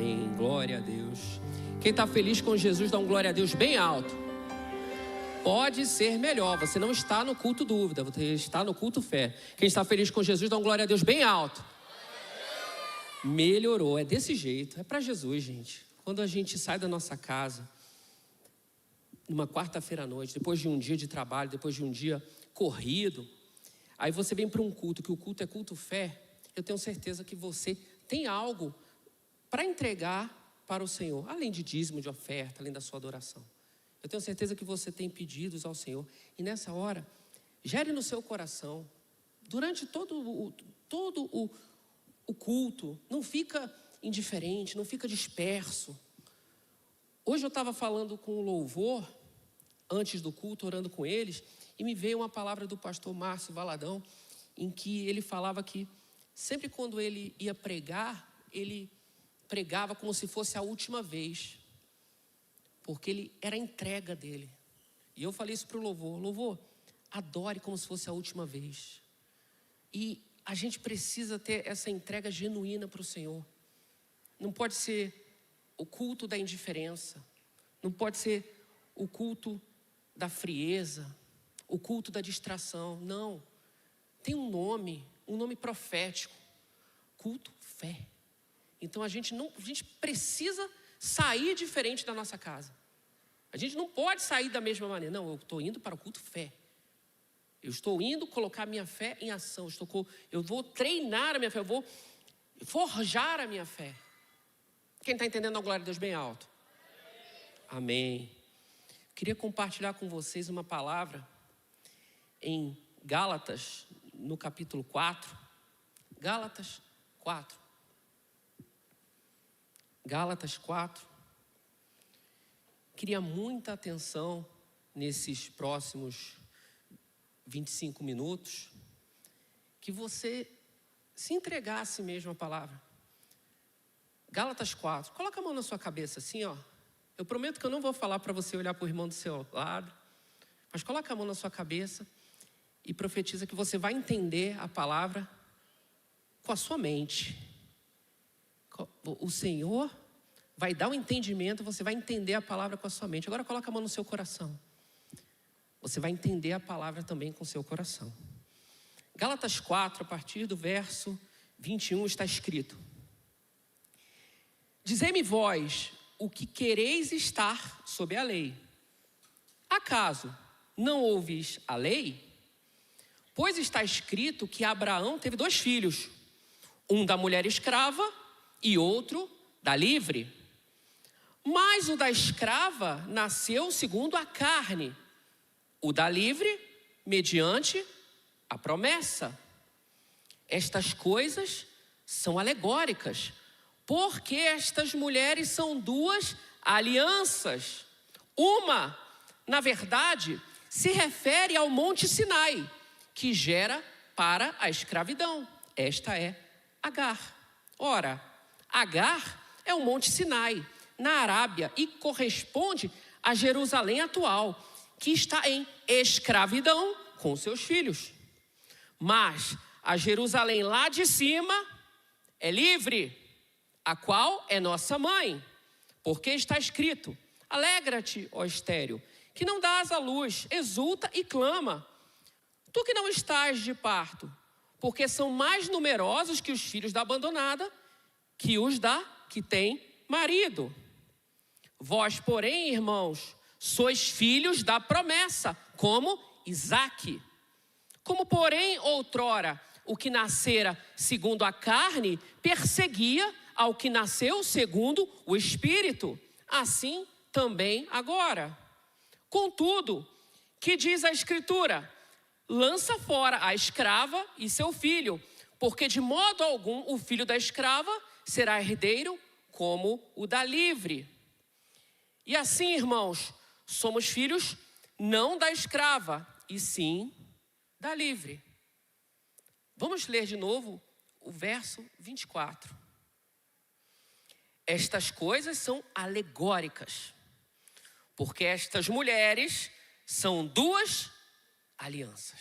Amém. Glória a Deus. Quem está feliz com Jesus, dá um glória a Deus bem alto. Pode ser melhor. Você não está no culto dúvida, você está no culto fé. Quem está feliz com Jesus, dá um glória a Deus bem alto. Melhorou. É desse jeito. É para Jesus, gente. Quando a gente sai da nossa casa, numa quarta-feira à noite, depois de um dia de trabalho, depois de um dia corrido, aí você vem para um culto, que o culto é culto fé, eu tenho certeza que você tem algo para entregar para o Senhor, além de dízimo, de oferta, além da sua adoração. Eu tenho certeza que você tem pedidos ao Senhor, e nessa hora, gere no seu coração, durante todo o culto, não fica indiferente, não fica disperso. Hoje eu estava falando com o louvor, antes do culto, orando com eles, e me veio uma palavra do pastor Márcio Valadão, em que ele falava que sempre quando ele ia pregar, ele pregava como se fosse a última vez, porque ele era a entrega dele. E eu falei isso para o louvor: louvor, adore como se fosse a última vez. E a gente precisa ter essa entrega genuína para o Senhor. Não pode ser o culto da indiferença, não pode ser o culto da frieza, o culto da distração. Não, tem um nome profético: culto fé. Então a gente precisa sair diferente da nossa casa. A gente não pode sair da mesma maneira. Não, eu estou indo para o culto fé. Eu estou indo colocar minha fé em ação. Eu vou treinar a minha fé, eu vou forjar a minha fé. Quem está entendendo a glória de Deus bem alto? Amém. Queria compartilhar com vocês uma palavra em Gálatas, no capítulo 4. Gálatas 4. Gálatas 4. Queria muita atenção nesses próximos 25 minutos, que você se entregasse mesmo à palavra. Gálatas 4. Coloca a mão na sua cabeça assim, ó. Eu prometo que eu não vou falar para você olhar para o irmão do seu lado, mas coloca a mão na sua cabeça e profetiza que você vai entender a palavra com a sua mente. O Senhor vai dar um entendimento, você vai entender a palavra com a sua mente. Agora coloca a mão no seu coração. Você vai entender a palavra também com o seu coração. Gálatas 4, a partir do verso 21, está escrito: dizei-me vós o que quereis estar sob a lei. Acaso não ouvis a lei? Pois está escrito que Abraão teve 2 filhos, um da mulher escrava e outro da livre. Mas o da escrava nasceu segundo a carne, o da livre mediante a promessa. Estas coisas são alegóricas, porque estas mulheres são 2 alianças. Uma, na verdade, se refere ao Monte Sinai, que gera para a escravidão. Esta é Agar. Ora, Agar é o Monte Sinai, na Arábia, e corresponde a Jerusalém atual, que está em escravidão com seus filhos. Mas a Jerusalém lá de cima é livre, a qual é nossa mãe, porque está escrito: alegra-te, ó estéril, que não dás à luz, exulta e clama, tu que não estás de parto, porque são mais numerosos que os filhos da abandonada, que os da que tem marido. Vós, porém, irmãos, sois filhos da promessa, como Isaque. Como, porém, outrora, o que nascera segundo a carne perseguia ao que nasceu segundo o Espírito, assim também agora. Contudo, que diz a Escritura? Lança fora a escrava e seu filho, porque de modo algum o filho da escrava será herdeiro como o da livre. E assim, irmãos, somos filhos não da escrava, e sim da livre. Vamos ler de novo o verso 24. Estas coisas são alegóricas, porque estas mulheres são 2 alianças.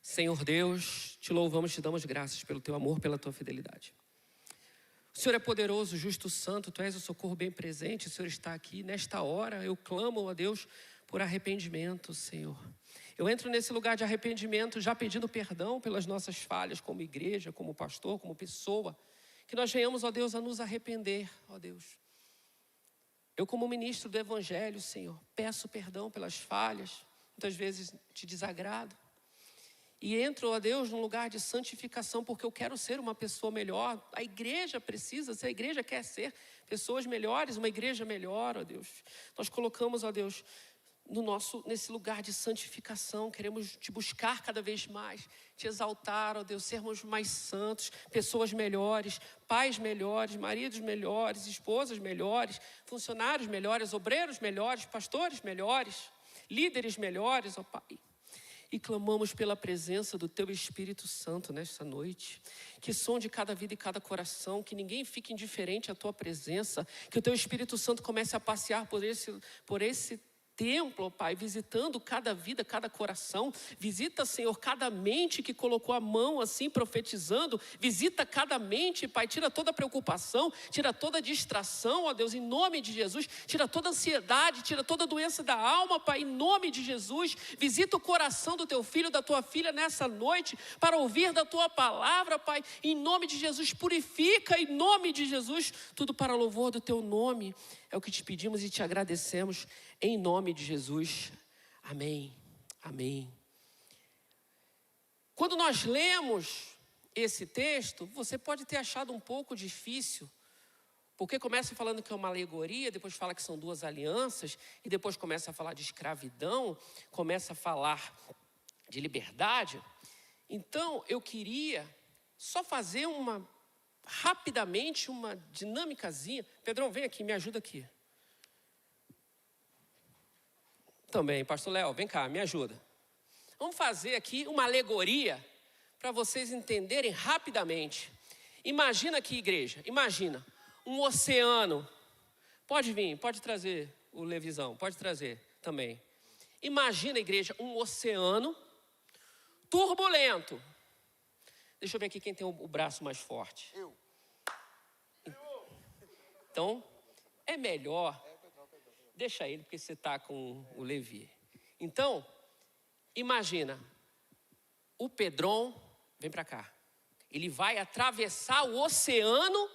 Senhor Deus, te louvamos, te damos graças pelo teu amor, pela tua fidelidade. O Senhor é poderoso, justo, santo, Tu és o socorro bem presente, o Senhor está aqui. Nesta hora eu clamo a Deus por arrependimento, Senhor. Eu entro nesse lugar de arrependimento já pedindo perdão pelas nossas falhas como igreja, como pastor, como pessoa. Que nós venhamos, ó Deus, a nos arrepender, ó Deus. Eu como ministro do Evangelho, Senhor, peço perdão pelas falhas. Muitas vezes te desagrado. E entro, ó Deus, num lugar de santificação, porque eu quero ser uma pessoa melhor. A igreja precisa ser, a igreja quer ser pessoas melhores, uma igreja melhor, ó Deus. Nós colocamos, ó Deus, nesse lugar de santificação, queremos te buscar cada vez mais, te exaltar, ó Deus, sermos mais santos, pessoas melhores, pais melhores, maridos melhores, esposas melhores, funcionários melhores, obreiros melhores, pastores melhores, líderes melhores, ó Pai. E clamamos pela presença do Teu Espírito Santo nesta noite. Que sonde cada vida e cada coração, que ninguém fique indiferente à Tua presença. Que o Teu Espírito Santo comece a passear por esse templo, ó Pai, visitando cada vida, cada coração. Visita, Senhor, cada mente que colocou a mão assim, profetizando. Visita cada mente, Pai, tira toda a preocupação, tira toda a distração, ó Deus, em nome de Jesus. Tira toda a ansiedade, tira toda a doença da alma, Pai, em nome de Jesus. Visita o coração do Teu filho, da Tua filha nessa noite, para ouvir da Tua palavra, Pai, em nome de Jesus. Purifica, em nome de Jesus, tudo para louvor do Teu nome. É o que te pedimos e te agradecemos, em nome de Jesus. Amém. Amém. Quando nós lemos esse texto, você pode ter achado um pouco difícil, porque começa falando que é uma alegoria, depois fala que são duas alianças, e depois começa a falar de escravidão, começa a falar de liberdade. Então, eu queria só fazer rapidamente uma dinâmicazinha. Pedrão, vem aqui, me ajuda aqui. Também, pastor Léo, vem cá, me ajuda. Vamos fazer aqui uma alegoria para vocês entenderem rapidamente. Imagina aqui, igreja, imagina um oceano. Pode vir, pode trazer o Levisão, pode trazer também. Imagina, igreja, um oceano turbulento. Deixa eu ver aqui quem tem o braço mais forte. Eu. Então, é melhor. Deixa ele, porque você está com o Levi. Então, imagina. O Pedron, vem para cá. Ele vai atravessar o oceano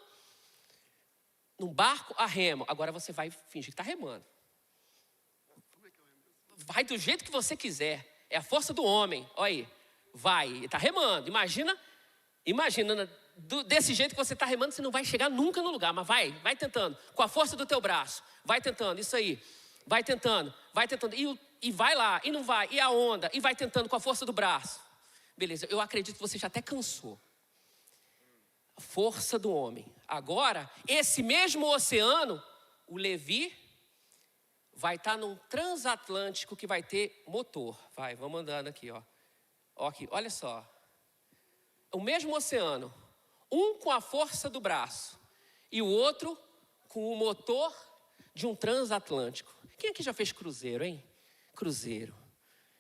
num barco a remo. Agora você vai fingir que está remando. Vai do jeito que você quiser. É a força do homem. Olha aí. Vai, está remando. Imagina, desse jeito que você está remando, você não vai chegar nunca no lugar, mas vai tentando, com a força do teu braço, vai tentando, isso aí, vai tentando, e vai lá, e não vai, e a onda, e vai tentando com a força do braço. Beleza, eu acredito que você já até cansou. A força do homem. Agora, esse mesmo oceano, o Levi, vai estar num transatlântico que vai ter motor. Vamos andando aqui, ó. Aqui, olha só. O mesmo oceano, um com a força do braço e o outro com o motor de um transatlântico. Quem aqui já fez cruzeiro, hein? Cruzeiro.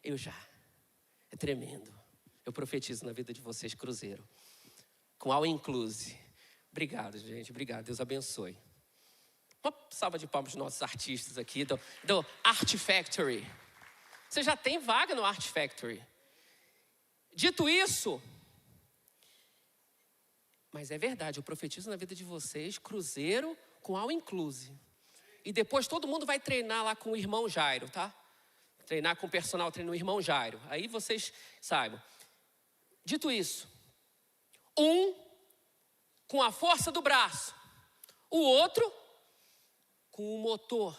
Eu já. É tremendo. Eu profetizo na vida de vocês cruzeiro. Com all inclusive. Obrigado, gente. Obrigado. Deus abençoe. Uma salva de palmas dos nossos artistas aqui do Art Factory. Você já tem vaga no Art Factory. Dito isso, mas é verdade, eu profetizo na vida de vocês, cruzeiro com all inclusive. E depois todo mundo vai treinar lá com o irmão Jairo, tá? Treinar com o personal, treinar o irmão Jairo. Aí vocês saibam. Dito isso, um com a força do braço, o outro com o motor.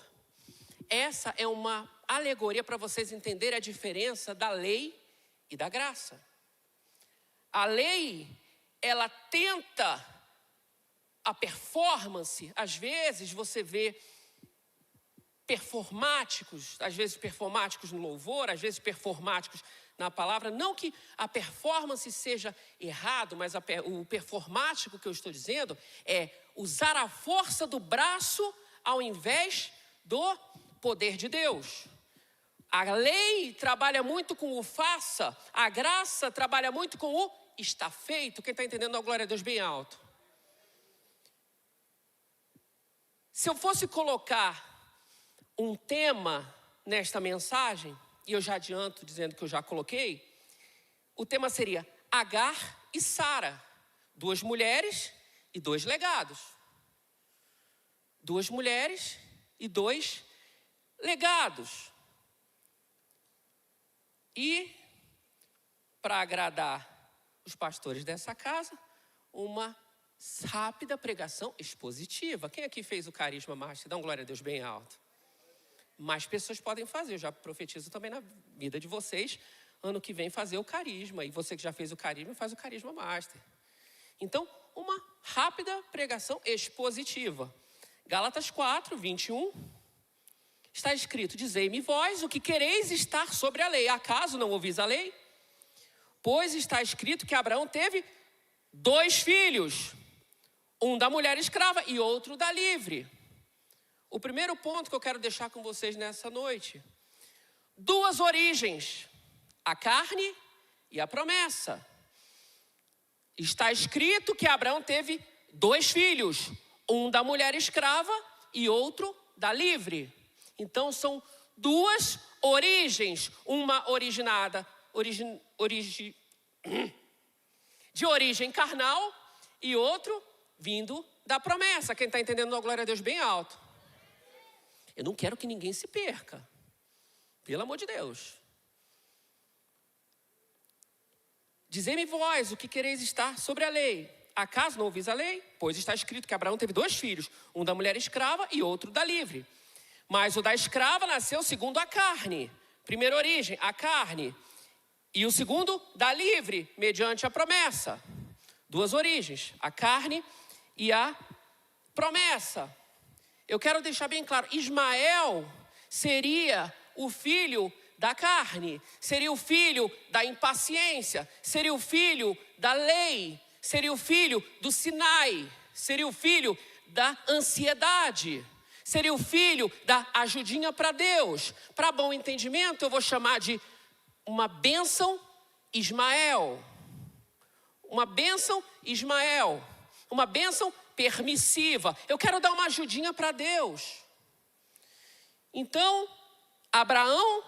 Essa é uma alegoria para vocês entenderem a diferença da lei e da graça. A lei, ela tenta a performance. Às vezes você vê performáticos, às vezes performáticos no louvor, às vezes performáticos na palavra. Não que a performance seja errado, mas o performático que eu estou dizendo é usar a força do braço ao invés do poder de Deus. A lei trabalha muito com o faça, a graça trabalha muito com o está feito. Quem está entendendo, a glória a Deus bem alto. Se eu fosse colocar um tema nesta mensagem, e eu já adianto dizendo que eu já coloquei, o tema seria Agar e Sara, 2 mulheres e 2 legados. 2 mulheres e 2 legados. E, para agradar os pastores dessa casa, uma rápida pregação expositiva. Quem aqui fez o Carisma Master? Dá um glória a Deus bem alto. Mais pessoas podem fazer, eu já profetizo também na vida de vocês, ano que vem fazer o Carisma. E você que já fez o Carisma, faz o Carisma Master. Então, uma rápida pregação expositiva. Gálatas 4, 21. Está escrito, dizei-me vós o que quereis estar sobre a lei. Acaso não ouvis a lei? Pois está escrito que Abraão teve 2 filhos. Um da mulher escrava e outro da livre. O primeiro ponto que eu quero deixar com vocês nessa noite. 2 origens. A carne e a promessa. Está escrito que Abraão teve 2 filhos. Um da mulher escrava e outro da livre. Então são 2 origens. Uma originada de origem carnal e outro vindo da promessa. Quem está entendendo, a glória a Deus bem alto. Eu não quero que ninguém se perca. Pelo amor de Deus. Dizei-me vós o que quereis estar sobre a lei. Acaso não ouvis a lei? Pois está escrito que Abraão teve 2 filhos. Um da mulher escrava e outro da livre. Mas o da escrava nasceu segundo a carne. Primeira origem, a carne. E o segundo, da livre, mediante a promessa. 2 origens, a carne e a promessa. Eu quero deixar bem claro, Ismael seria o filho da carne, seria o filho da impaciência, seria o filho da lei, seria o filho do Sinai, seria o filho da ansiedade, seria o filho da ajudinha para Deus. Para bom entendimento, eu vou chamar de uma bênção Ismael. Uma bênção Ismael. Uma bênção permissiva. Eu quero dar uma ajudinha para Deus. Então, Abraão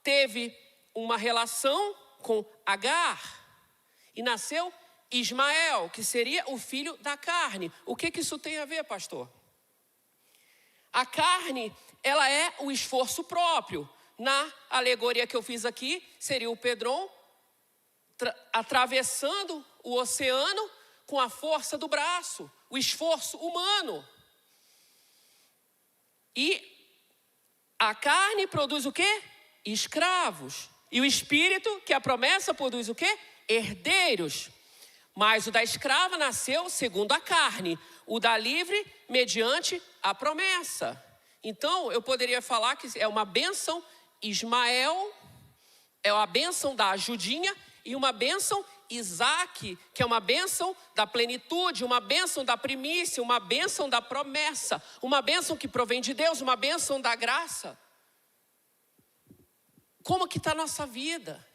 teve uma relação com Agar e nasceu Ismael, que seria o filho da carne. O que isso tem a ver, pastor? A carne, ela é o esforço próprio. Na alegoria que eu fiz aqui, seria o Pedron atravessando o oceano com a força do braço, o esforço humano. E a carne produz o quê? Escravos. E o espírito, que é a promessa, produz o quê? Herdeiros. Mas o da escrava nasceu segundo a carne, o da livre mediante a promessa. Então, eu poderia falar que é uma bênção Ismael, é uma bênção da ajudinha e uma bênção Isaac, que é uma bênção da plenitude, uma bênção da primícia, uma bênção da promessa, uma bênção que provém de Deus, uma bênção da graça. Como que está a nossa vida?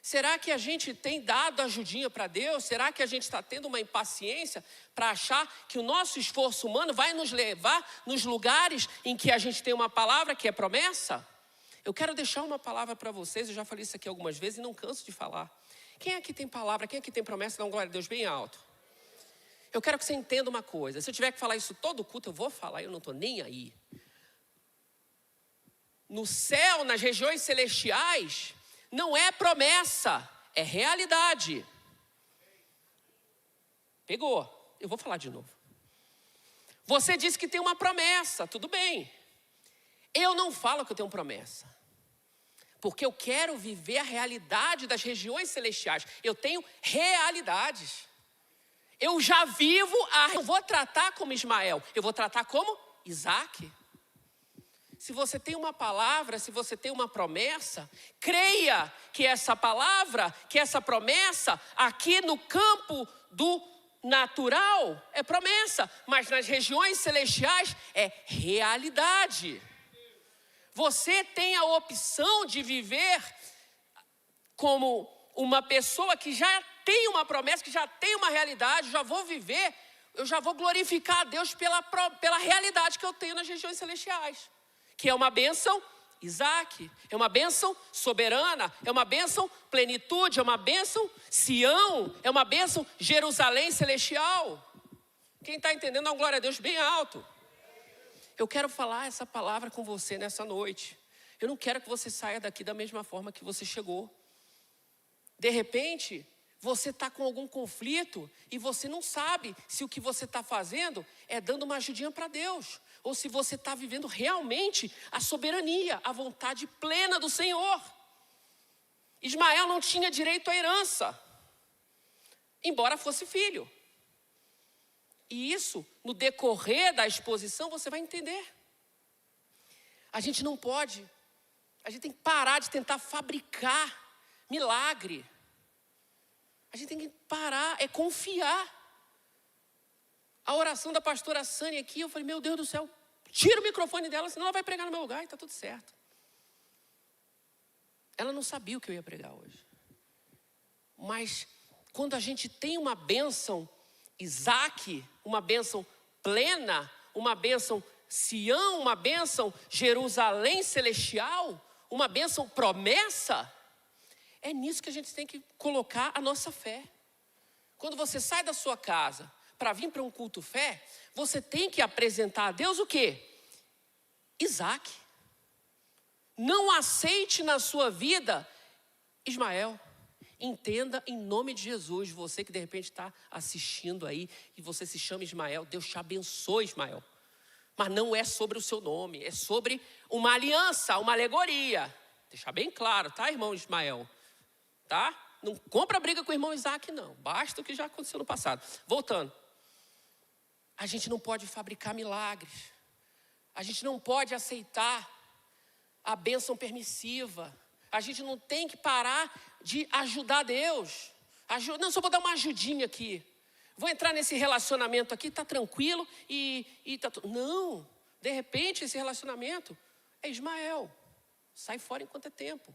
Será que a gente tem dado ajudinha para Deus? Será que a gente está tendo uma impaciência para achar que o nosso esforço humano vai nos levar nos lugares em que a gente tem uma palavra que é promessa? Eu quero deixar uma palavra para vocês, eu já falei isso aqui algumas vezes e não canso de falar. Quem aqui tem palavra, quem aqui tem promessa, dá um glória a Deus bem alto. Eu quero que você entenda uma coisa, se eu tiver que falar isso todo culto, eu vou falar, eu não estou nem aí. No céu, nas regiões celestiais, não é promessa, é realidade. Pegou, eu vou falar de novo. Você disse que tem uma promessa, tudo bem. Eu não falo que eu tenho promessa. Porque eu quero viver a realidade das regiões celestiais. Eu tenho realidades. Eu já vivo, eu vou tratar como Ismael. Eu vou tratar como Isaac. Se você tem uma palavra, se você tem uma promessa, creia que essa palavra, que essa promessa, aqui no campo do natural, é promessa. Mas nas regiões celestiais, é realidade. Você tem a opção de viver como uma pessoa que já tem uma promessa, que já tem uma realidade, já vou viver. eu já vou glorificar a Deus pela realidade que eu tenho nas regiões celestiais. Que é uma bênção Isaac, é uma bênção soberana, é uma bênção plenitude, é uma bênção Sião, é uma bênção Jerusalém celestial. Quem está entendendo, dá uma glória a Deus bem alto. Eu quero falar essa palavra com você nessa noite. Eu não quero que você saia daqui da mesma forma que você chegou. De repente, você está com algum conflito e você não sabe se o que você está fazendo é dando uma ajudinha para Deus. Ou se você está vivendo realmente a soberania, a vontade plena do Senhor. Ismael não tinha direito à herança, embora fosse filho. E isso, no decorrer da exposição, você vai entender. A gente não pode, a gente tem que parar de tentar fabricar milagre. A gente tem que parar, é confiar. A oração da pastora Sânia aqui, eu falei, meu Deus do céu, tira o microfone dela, senão ela vai pregar no meu lugar e está tudo certo. Ela não sabia o que eu ia pregar hoje. Mas quando a gente tem uma bênção Isaac, uma bênção plena, uma bênção Sião, uma bênção Jerusalém celestial, uma bênção promessa, é nisso que a gente tem que colocar a nossa fé. Quando você sai da sua casa para vir para um culto fé, você tem que apresentar a Deus o quê? Isaac. Não aceite na sua vida Ismael. Entenda em nome de Jesus, você que de repente está assistindo aí e você se chama Ismael, Deus te abençoe, Ismael. Mas não é sobre o seu nome, é sobre uma aliança, uma alegoria. Deixar bem claro, tá, irmão Ismael? Tá? Não compra briga com o irmão Isaac, não. Basta o que já aconteceu no passado. Voltando. A gente não pode fabricar milagres. A gente não pode aceitar a bênção permissiva. A gente não tem que parar de ajudar Deus. Não, só vou dar uma ajudinha aqui. Vou entrar nesse relacionamento aqui, tá tranquilo e tá tudo. Não, de repente esse relacionamento é Ismael. Sai fora enquanto é tempo.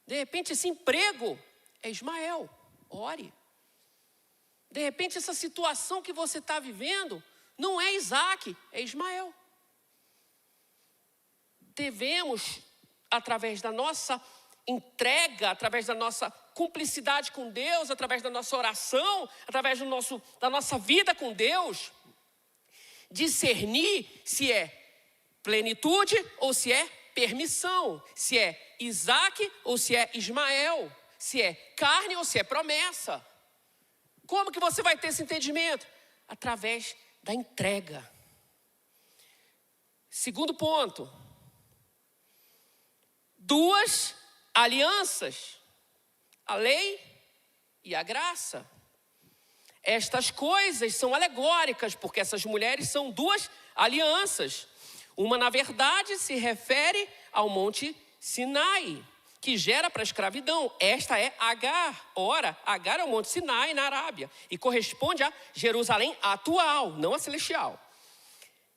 De repente esse emprego é Ismael. Ore. De repente essa situação que você está vivendo não é Isaac, é Ismael. Devemos, através da nossa entrega, através da nossa cumplicidade com Deus, através da nossa oração, através da nossa vida com Deus, discernir se é plenitude ou se é permissão, se é Isaac ou se é Ismael, se é carne ou se é promessa. Como que você vai ter esse entendimento? Através da entrega. Segundo ponto. Duas alianças, a lei e a graça. Estas coisas são alegóricas, porque essas mulheres são duas alianças. Uma, na verdade, se refere ao Monte Sinai, que gera para a escravidão. Esta é Agar. Ora, Agar é o Monte Sinai na Arábia e corresponde a Jerusalém atual, não a celestial,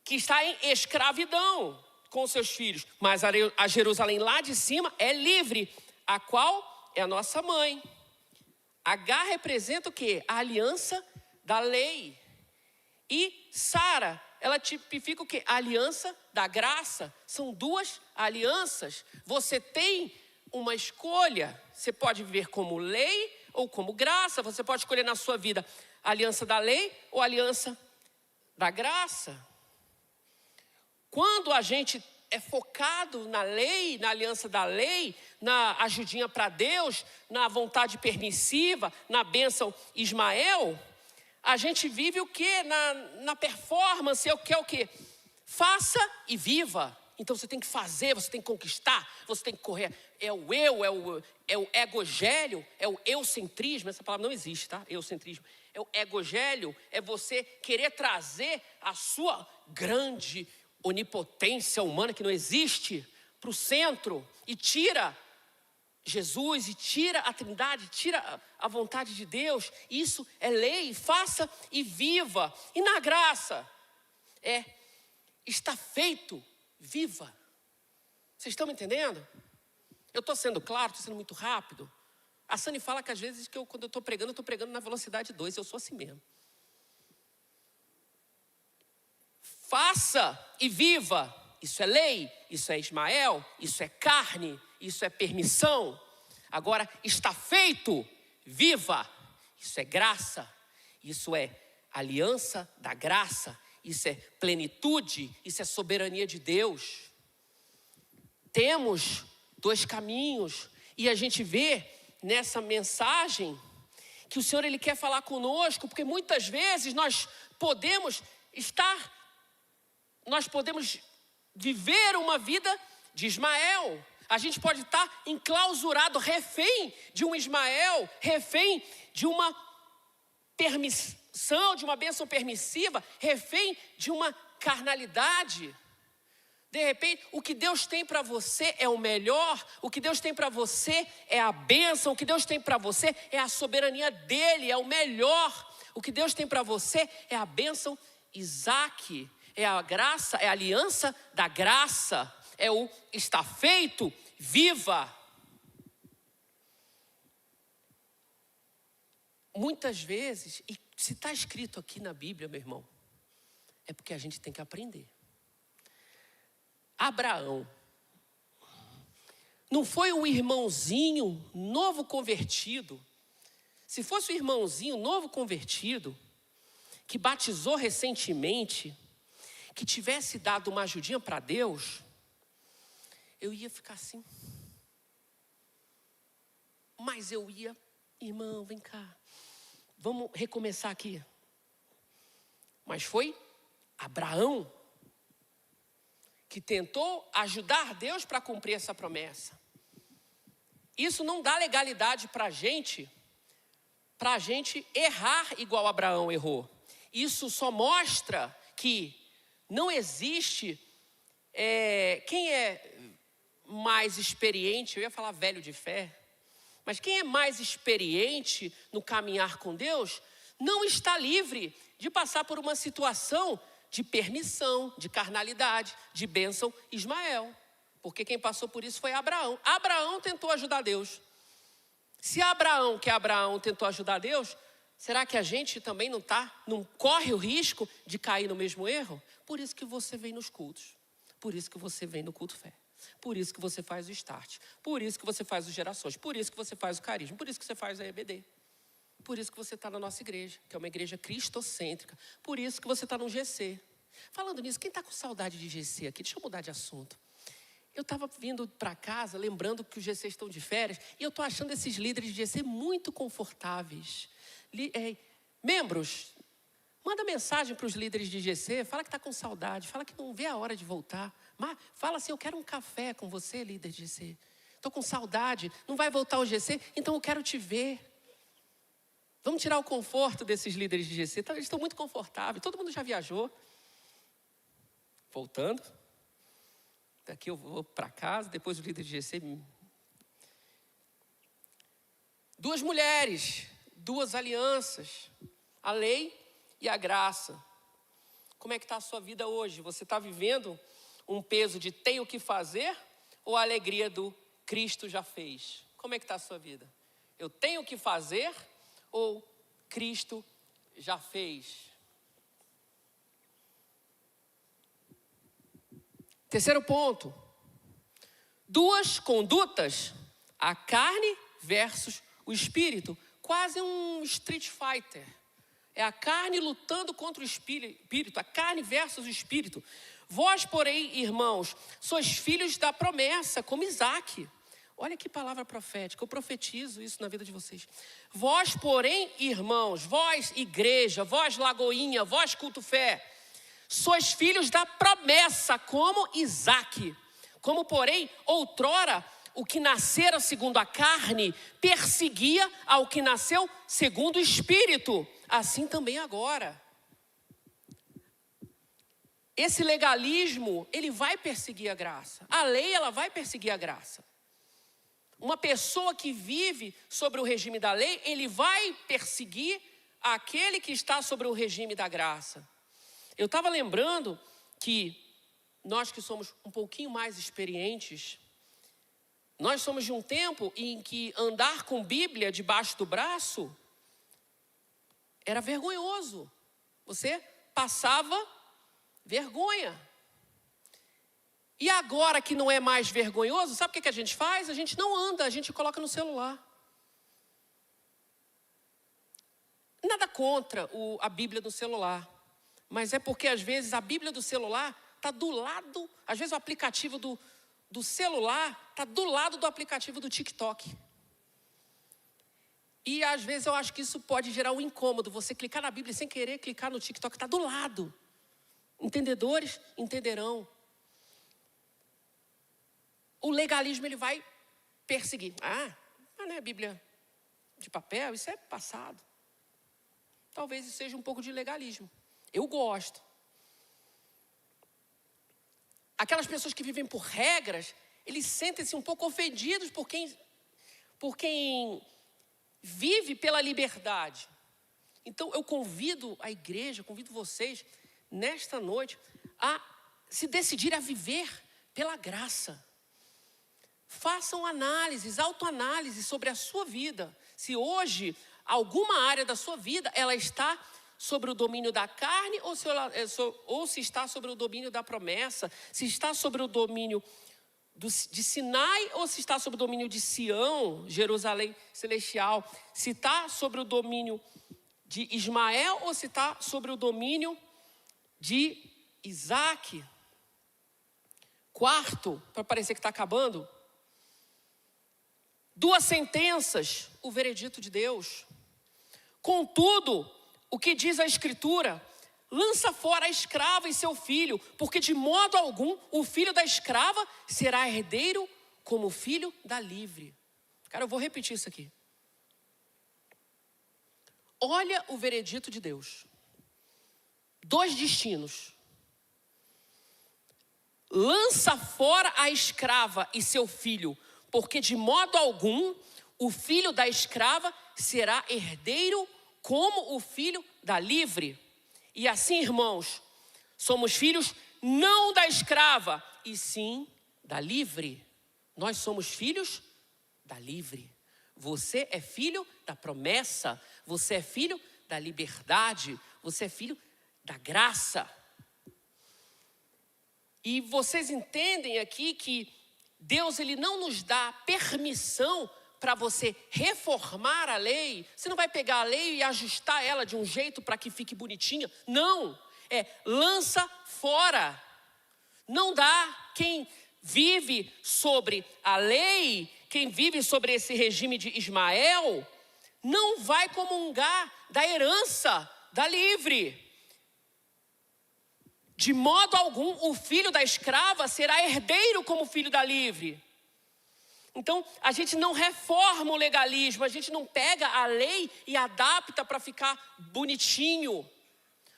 que está em escravidão com seus filhos, mas a Jerusalém lá de cima é livre, a qual é a nossa mãe. Agar representa o quê? A aliança da lei. E Sara, ela tipifica o quê? A aliança da graça. São duas alianças. Você tem uma escolha. Você pode viver como lei ou como graça. Você pode escolher na sua vida a aliança da lei ou a aliança da graça. Quando a gente é focado na lei, na aliança da lei, na ajudinha para Deus, na vontade permissiva, na bênção Ismael, a gente vive o quê? Na performance, é o quê? Faça e viva. Então você tem que fazer, você tem que conquistar, você tem que correr. É o eu, é o egogélio, é o eucentrismo. Essa palavra não existe, tá? Eucentrismo. É o egogélio, é você querer trazer a sua grande onipotência humana que não existe para o centro e tira Jesus e tira a Trindade, tira a vontade de Deus. Isso é lei, faça e viva. E na graça está feito, viva. Vocês estão me entendendo? Eu estou sendo claro, estou sendo muito rápido. A Sani fala que às vezes quando eu estou pregando na velocidade 2, eu sou assim mesmo. faça e viva. Isso é lei, isso é Ismael, isso é carne, isso é permissão. Agora, está feito, viva. Isso é graça, isso é aliança da graça, isso é plenitude, isso é soberania de Deus. Temos dois caminhos e a gente vê nessa mensagem que o Senhor ele quer falar conosco, porque muitas vezes nós podemos viver uma vida de Ismael. A gente pode estar enclausurado, refém de um Ismael, refém de uma permissão, de uma bênção permissiva, refém de uma carnalidade. De repente, o que Deus tem para você é o melhor, o que Deus tem para você é a bênção, o que Deus tem para você é a soberania dele, é o melhor. O que Deus tem para você é a bênção Isaac, é a graça, é a aliança da graça, é o está feito, viva. Muitas vezes, e se está escrito aqui na Bíblia, meu irmão, é porque a gente tem que aprender. Abraão não foi um irmãozinho novo convertido. Se fosse um irmãozinho novo convertido, que batizou recentemente, que tivesse dado uma ajudinha para Deus, eu ia ficar assim. Mas eu ia, irmão, vem cá, vamos recomeçar aqui. Mas foi Abraão que tentou ajudar Deus para cumprir essa promessa. Isso não dá legalidade para a gente errar igual Abraão errou. Isso só mostra que não existe quem é mais experiente, eu ia falar velho de fé, mas quem é mais experiente no caminhar com Deus, não está livre de passar por uma situação de permissão, de carnalidade, de bênção Ismael. Porque quem passou por isso foi Abraão. Abraão tentou ajudar Deus. Se Abraão tentou ajudar Deus, será que a gente também não corre o risco de cair no mesmo erro? Por isso que você vem nos cultos. Por isso que você vem no culto fé. Por isso que você faz o start. Por isso que você faz os gerações. Por isso que você faz o carisma. Por isso que você faz a EBD. Por isso que você está na nossa igreja, que é uma igreja cristocêntrica. Por isso que você está no GC. Falando nisso, quem está com saudade de GC aqui? Deixa eu mudar de assunto. Eu estava vindo para casa, lembrando que os GCs estão de férias, e eu estou achando esses líderes de GC muito confortáveis. Membros, manda mensagem para os líderes de GC, fala que está com saudade, fala que não vê a hora de voltar. Mas fala assim, eu quero um café com você, líder de GC. Estou com saudade, não vai voltar ao GC, então eu quero te ver. Vamos tirar o conforto desses líderes de GC. Eles estão muito confortáveis. Todo mundo já viajou. Voltando. Daqui eu vou para casa. Depois o líder de GC. Duas mulheres. Duas alianças. A lei e a graça. Como é que está a sua vida hoje? Você está vivendo um peso de tenho que fazer? Ou a alegria do Cristo já fez? Como é que está a sua vida? Eu tenho que fazer? Ou Cristo já fez? Terceiro ponto. Duas condutas, a carne versus o espírito. Quase um Street Fighter. É a carne lutando contra o espírito, a carne versus o espírito. Vós, porém, irmãos, sois filhos da promessa, como Isaac. Olha que palavra profética, eu profetizo isso na vida de vocês. Vós, porém, irmãos, vós, igreja, vós, Lagoinha, vós, culto fé, sois filhos da promessa, como Isaac. Como, porém, outrora, o que nascera segundo a carne, perseguia ao que nasceu segundo o Espírito. Assim também agora. Esse legalismo, ele vai perseguir a graça. A lei, ela vai perseguir a graça. Uma pessoa que vive sobre o regime da lei, ele vai perseguir aquele que está sobre o regime da graça. Eu estava lembrando que nós que somos um pouquinho mais experientes, nós somos de um tempo em que andar com Bíblia debaixo do braço era vergonhoso. Você passava vergonha. E agora que não é mais vergonhoso, sabe o que a gente faz? A gente não anda, a gente coloca no celular. Nada contra a Bíblia do celular, mas é porque às vezes a Bíblia do celular está do lado, às vezes o aplicativo do celular está do lado do aplicativo do TikTok. E às vezes eu acho que isso pode gerar um incômodo, você clicar na Bíblia sem querer clicar no TikTok, está do lado. Entendedores entenderão. O legalismo ele vai perseguir. Mas não é Bíblia de papel, isso é passado. Talvez isso seja um pouco de legalismo. Eu gosto. Aquelas pessoas que vivem por regras, eles sentem-se um pouco ofendidos por quem vive pela liberdade. Então eu convido a igreja, convido vocês, nesta noite, a se decidir a viver pela graça. Façam análises, autoanálises sobre a sua vida. Se hoje alguma área da sua vida, ela está sobre o domínio da carne ou se está sobre o domínio da promessa, se está sobre o domínio de Sinai ou se está sobre o domínio de Sião, Jerusalém celestial, se está sobre o domínio de Ismael ou se está sobre o domínio de Isaac. Quarto, para parecer que está acabando, 2 sentenças, o veredito de Deus. Contudo, o que diz a Escritura? Lança fora a escrava e seu filho, porque de modo algum o filho da escrava será herdeiro como o filho da livre. Cara, eu vou repetir isso aqui. Olha o veredito de Deus. 2 destinos. Lança fora a escrava e seu filho, porque de modo algum o filho da escrava será herdeiro como o filho da livre. E assim, irmãos, somos filhos não da escrava, e sim da livre. Nós somos filhos da livre. Você é filho da promessa, você é filho da liberdade, você é filho da graça. E vocês entendem aqui que Deus ele não nos dá permissão para você reformar a lei. Você não vai pegar a lei e ajustar ela de um jeito para que fique bonitinha. Não, lança fora. Não dá. Quem vive sobre a lei, quem vive sobre esse regime de Ismael, não vai comungar da herança da livre. De modo algum, o filho da escrava será herdeiro como o filho da livre. Então, a gente não reforma o legalismo, a gente não pega a lei e adapta para ficar bonitinho.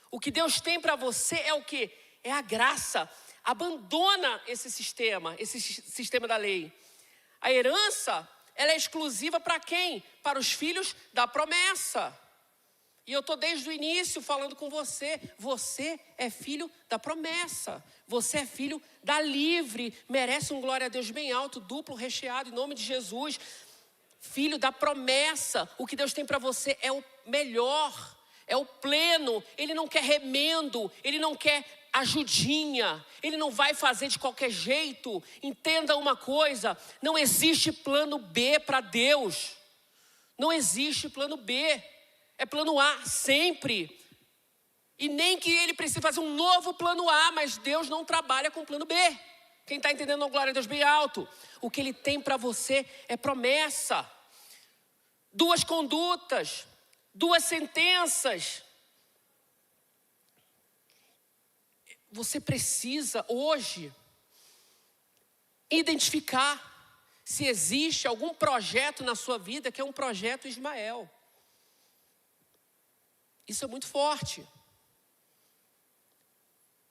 O que Deus tem para você é o quê? É a graça. Abandona esse sistema da lei. A herança, ela é exclusiva para quem? Para os filhos da promessa. E eu estou desde o início falando com você. Você é filho da promessa. Você é filho da livre. Merece um glória a Deus bem alto, duplo, recheado, em nome de Jesus. Filho da promessa. O que Deus tem para você é o melhor. É o pleno. Ele não quer remendo. Ele não quer ajudinha. Ele não vai fazer de qualquer jeito. Entenda uma coisa. Não existe plano B para Deus. Não existe plano B. É plano A, sempre. E nem que ele precise fazer um novo plano A, mas Deus não trabalha com plano B. Quem está entendendo a glória a Deus bem alto? O que ele tem para você é promessa. 2 condutas, 2 sentenças. Você precisa hoje identificar se existe algum projeto na sua vida que é um projeto Ismael. Isso é muito forte.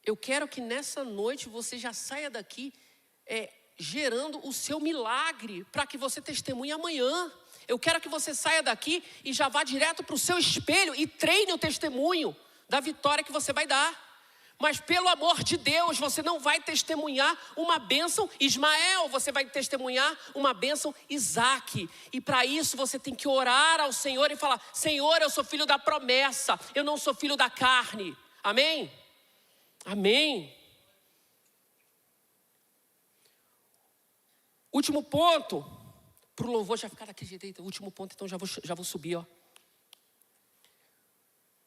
Eu quero que nessa noite você já saia daqui gerando o seu milagre para que você testemunhe amanhã. Eu quero que você saia daqui e já vá direto para o seu espelho e treine o testemunho da vitória que você vai dar. Mas pelo amor de Deus, você não vai testemunhar uma bênção Ismael, você vai testemunhar uma bênção Isaac. E para isso você tem que orar ao Senhor e falar: Senhor, eu sou filho da promessa, eu não sou filho da carne. Amém? Amém. Último ponto. Para o louvor já ficar daquele jeito. Último ponto, então já vou subir, ó.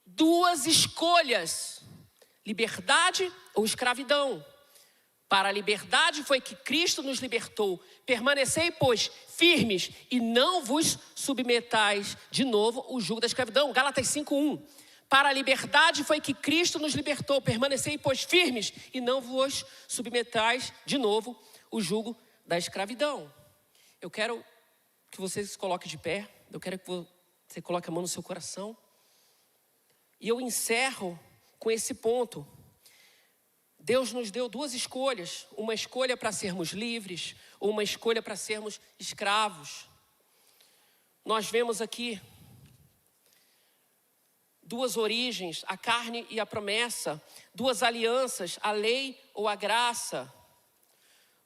2 escolhas. Liberdade ou escravidão. Para a liberdade foi que Cristo nos libertou. Permanecei, pois, firmes e não vos submetais de novo o jugo da escravidão. Gálatas 5:1. Para a liberdade foi que Cristo nos libertou. Permanecei, pois, firmes e não vos submetais de novo o jugo da escravidão. Eu quero que você se coloque de pé. Eu quero que você coloque a mão no seu coração. E eu encerro com esse ponto. Deus nos deu 2 escolhas. Uma escolha para sermos livres ou uma escolha para sermos escravos. Nós vemos aqui 2 origens, a carne e a promessa. 2 alianças, a lei ou a graça.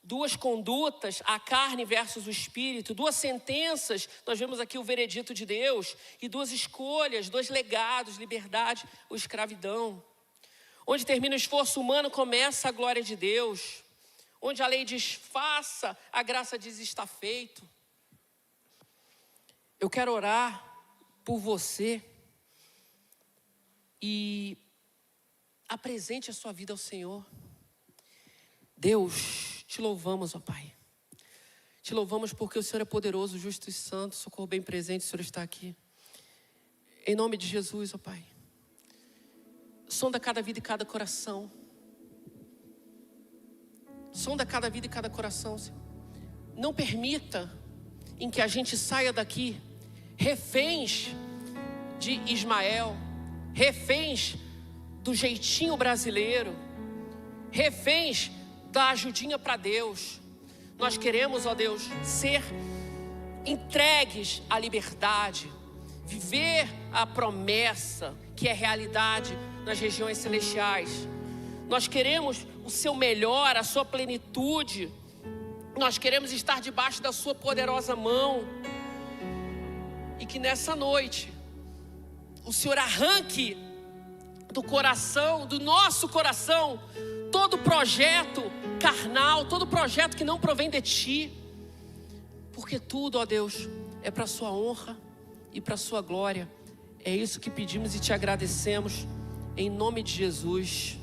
2 condutas, a carne versus o espírito. 2 sentenças, nós vemos aqui o veredito de Deus. E 2 escolhas, 2 legados, liberdade ou escravidão. Onde termina o esforço humano, começa a glória de Deus. Onde a lei diz faça, a graça diz está feito. Eu quero orar por você. E apresente a sua vida ao Senhor. Deus, te louvamos, ó Pai. Te louvamos porque o Senhor é poderoso, justo e santo. Socorro bem presente, o Senhor está aqui. Em nome de Jesus, ó Pai. Sonda cada vida e cada coração. Sonda cada vida e cada coração, Senhor. Não permita em que a gente saia daqui reféns de Ismael, reféns do jeitinho brasileiro, reféns da ajudinha para Deus. Nós queremos, ó Deus, ser entregues à liberdade, viver a promessa que é realidade nas regiões celestiais. Nós queremos o seu melhor, a sua plenitude. Nós queremos estar debaixo da sua poderosa mão. E que nessa noite o Senhor arranque do coração, do nosso coração, todo projeto carnal, todo projeto que não provém de Ti. Porque tudo, ó Deus, é para a sua honra e para a sua glória. É isso que pedimos e te agradecemos, em nome de Jesus.